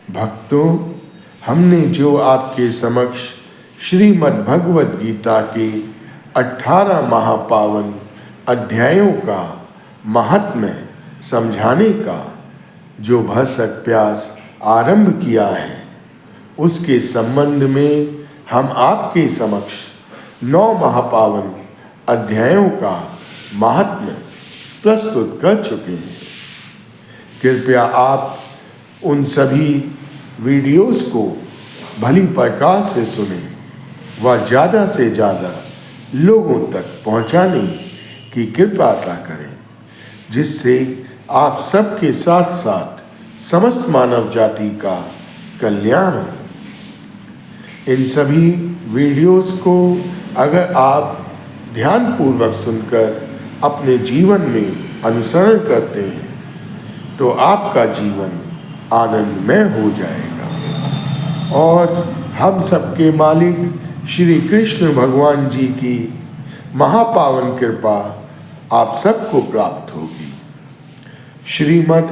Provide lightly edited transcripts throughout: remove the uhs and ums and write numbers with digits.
भक्तों, हमने जो आपके समक्ष श्रीमद् भगवद गीता के 18 महापावन अध्यायों का महात्म्य समझाने का जो भरसक प्रयास आरंभ किया है, उसके संबंध में हम आपके समक्ष 9 महापावन अध्यायों का महात्म्य प्रस्तुत कर चुके हैं। कृपया आप उन सभी वीडियोस को भली प्रकार से सुने व ज़्यादा से ज़्यादा लोगों तक पहुंचाने की कृपा करें, जिससे आप सबके साथ साथ समस्त मानव जाति का कल्याण हो। इन सभी वीडियोस को अगर आप ध्यानपूर्वक सुनकर अपने जीवन में अनुसरण करते हैं तो आपका जीवन आनंदमय हो जाएगा और हम सबके मालिक श्री कृष्ण भगवान जी की महापावन कृपा आप सबको प्राप्त होगी। श्रीमद्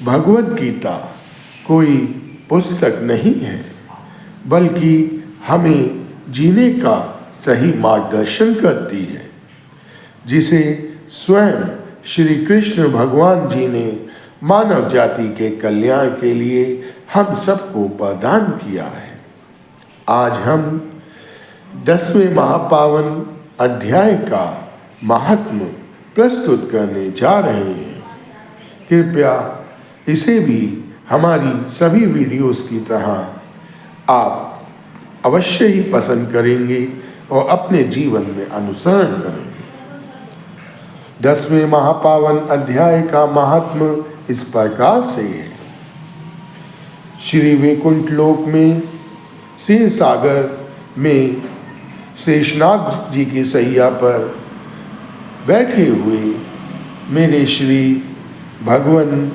भगवद गीता कोई पुस्तक नहीं है, बल्कि हमें जीने का सही मार्गदर्शन करती है, जिसे स्वयं श्री कृष्ण भगवान जी ने मानव जाति के कल्याण के लिए हम सबको प्रदान किया है। आज हम 10वें महापावन अध्याय का महात्म्य प्रस्तुत करने जा रहे हैं। कृपया इसे भी हमारी सभी वीडियोस की तरह आप अवश्य ही पसंद करेंगे और अपने जीवन में अनुसरण करेंगे। 10वें महापावन अध्याय का महात्म्य इस प्रकार से है। श्री वैकुंठ लोक में क्षीर सागर में शेषनाग जी की सैया पर बैठे हुए मेरे श्री भगवान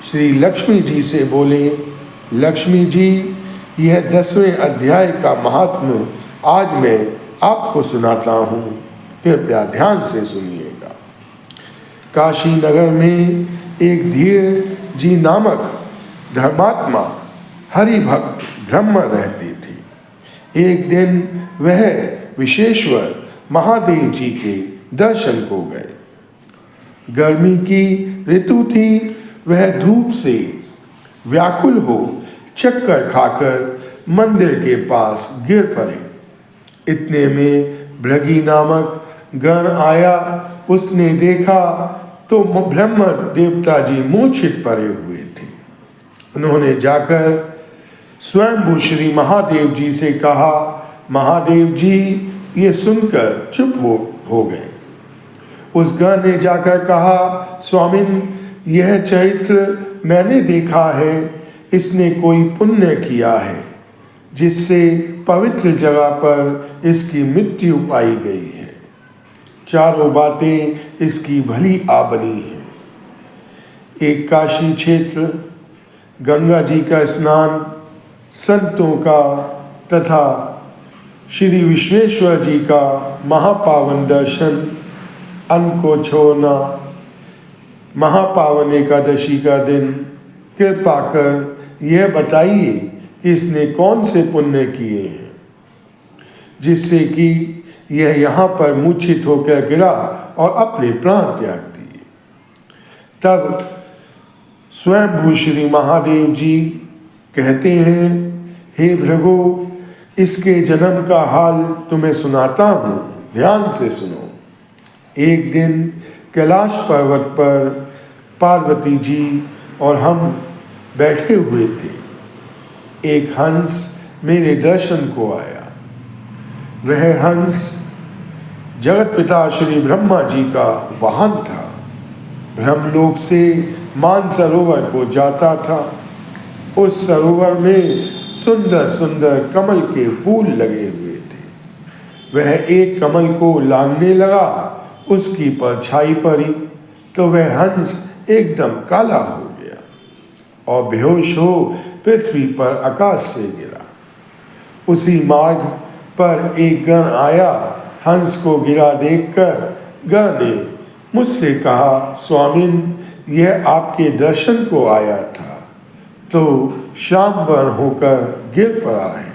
श्री लक्ष्मी जी से बोले, लक्ष्मी जी, यह 10वें अध्याय का महात्म्य आज मैं आपको सुनाता हूँ, कृपया ध्यान से सुनिएगा। काशी नगर में एक धीर जी नामक धर्मात्मा हरि भक्त ब्रह्म रहते थे। एक दिन वह विश्वेश्वर महादेव जी के दर्शन को गए। गर्मी की ऋतु थी, वह धूप से व्याकुल हो चक्कर खाकर मंदिर के पास गिर पड़े। इतने में भृगि नामक गण आया। उसने देखा तो ब्रह्म देवता जी मूर्छित पड़े हुए थे। उन्होंने जाकर स्वयंभू श्री महादेव जी से कहा। महादेव जी ये सुनकर चुप हो गए। उस गण ने जाकर कहा, स्वामिन, यह चरित्र मैंने देखा है, इसने कोई पुण्य किया है जिससे पवित्र जगह पर इसकी मृत्यु पाई गई है। चारों बातें इसकी भली आबनी है। एक काशी क्षेत्र, गंगा जी का स्नान, संतों का तथा श्री विश्वेश्वर जी का महापावन दर्शन, अन्न को छोड़ना, महापावन एकादशी का दिन। कृपा कर यह बताइए कि इसने कौन से पुण्य किए हैं जिससे कि यह यहाँ पर मूर्छित होकर गिरा और अपने प्राण त्याग दिए। तब स्वयं श्री महादेव जी कहते हैं, हे भृगु, इसके जन्म का हाल तुम्हें सुनाता हूँ, ध्यान से सुनो। एक दिन कैलाश पर्वत पर पार्वती जी और हम बैठे हुए थे। एक हंस मेरे दर्शन को आया। वह हंस जगत पिता श्री ब्रह्मा जी का वाहन था। ब्रह्मलोक से मानसरोवर को जाता था। उस सरोवर में सुंदर सुंदर कमल के फूल लगे हुए थे। वह एक कमल को लांघने लगा, उसकी परछाई पड़ी तो वह हंस एकदम काला हो गया और बेहोश हो पृथ्वी पर आकाश से गिरा। उसी मार्ग पर एक गण आया। हंस को गिरा देखकर गण ने मुझसे कहा, स्वामिन, यह आपके दर्शन को आया था, तो श्यामवर्ण होकर गिर पड़ा है।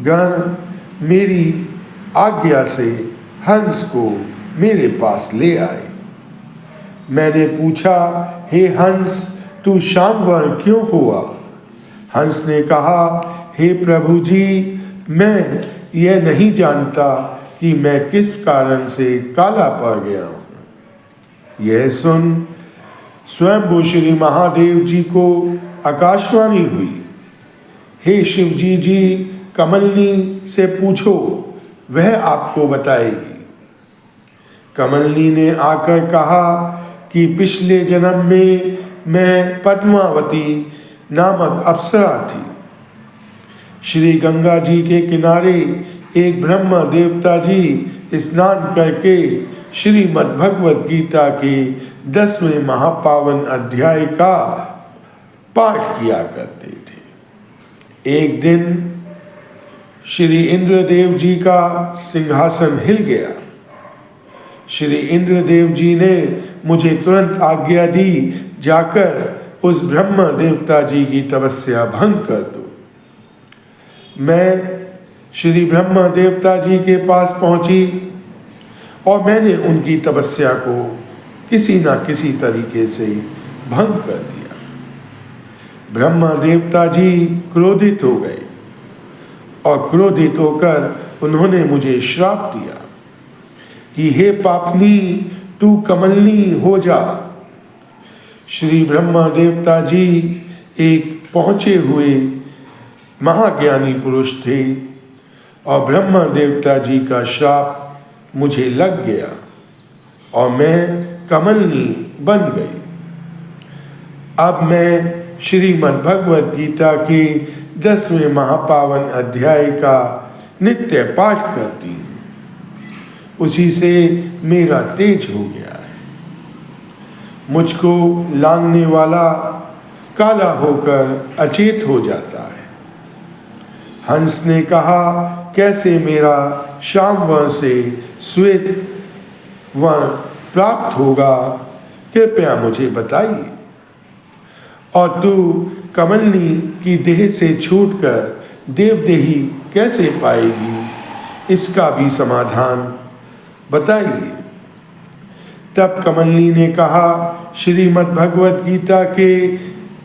गण मेरी आज्ञा से हंस को मेरे पास ले आए। मैंने पूछा, हे हंस, तू श्यामवर्ण क्यों हुआ? हंस ने कहा, हे प्रभु जी, मैं यह नहीं जानता कि मैं किस कारण से काला पड़ गया हूँ। यह सुन स्वयं वो श्री महादेव जी को आकाशवाणी हुई, हे शिव जी, कमलनी से पूछो, वह आपको बताएगी। कमलनी ने आकर कहा कि पिछले जन्म में मैं पद्मावती नामक अप्सरा थी। श्री गंगा जी के किनारे एक ब्रह्म देवता जी स्नान करके श्रीमद् भगवत गीता के 10वें महापावन अध्याय का पाठ किया करते थे। एक दिन श्री इंद्रदेव जी का सिंहासन हिल गया। श्री इंद्रदेव जी ने मुझे तुरंत आज्ञा दी, जाकर उस ब्रह्म देवता जी की तपस्या भंग कर दो। मैं श्री ब्रह्म देवता जी के पास पहुंची और मैंने उनकी तपस्या को किसी न किसी तरीके से भंग कर दिया। ब्रह्म देवता जी क्रोधित हो गए और क्रोधित होकर उन्होंने मुझे श्राप दिया कि हे पापनी, तू कमलनी हो जा। श्री ब्रह्मा देवता जी एक पहुँचे हुए महाज्ञानी पुरुष थे और ब्रह्मा देवता जी का श्राप मुझे लग गया और मैं कमलनी बन गई। अब मैं श्रीमद् भगवत गीता के 10वें महापावन अध्याय का नित्य पाठ करती हूँ। उसी से मेरा तेज हो गया है। मुझको लांघने वाला काला होकर अचेत हो जाता है। हंस ने कहा, कैसे मेरा श्यामवर्ण से श्वेत वर्ण प्राप्त होगा, कृपया मुझे बताइए। और तू कमलनी की देह से छूटकर देवदेही कैसे पाएगी, इसका भी समाधान बताइए। तब कमलनी ने कहा, श्रीमद् भगवत गीता के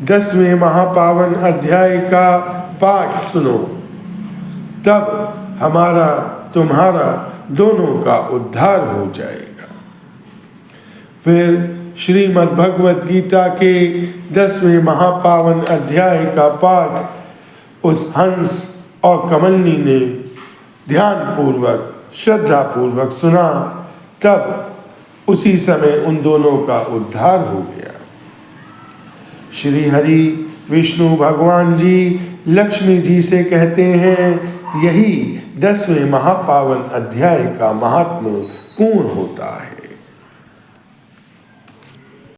10वें महापावन अध्याय का पाठ सुनो, तब हमारा तुम्हारा दोनों का उद्धार हो जाएगा। फिर श्रीमद् भगवत गीता के 10वें महापावन अध्याय का पाठ उस हंस और कमलनी ने ध्यानपूर्वक श्रद्धापूर्वक सुना। तब उसी समय उन दोनों का उद्धार हो गया। श्री हरि विष्णु भगवान जी लक्ष्मी जी से कहते हैं, यही 10वें महापावन अध्याय का महात्म्य पूर्ण होता है।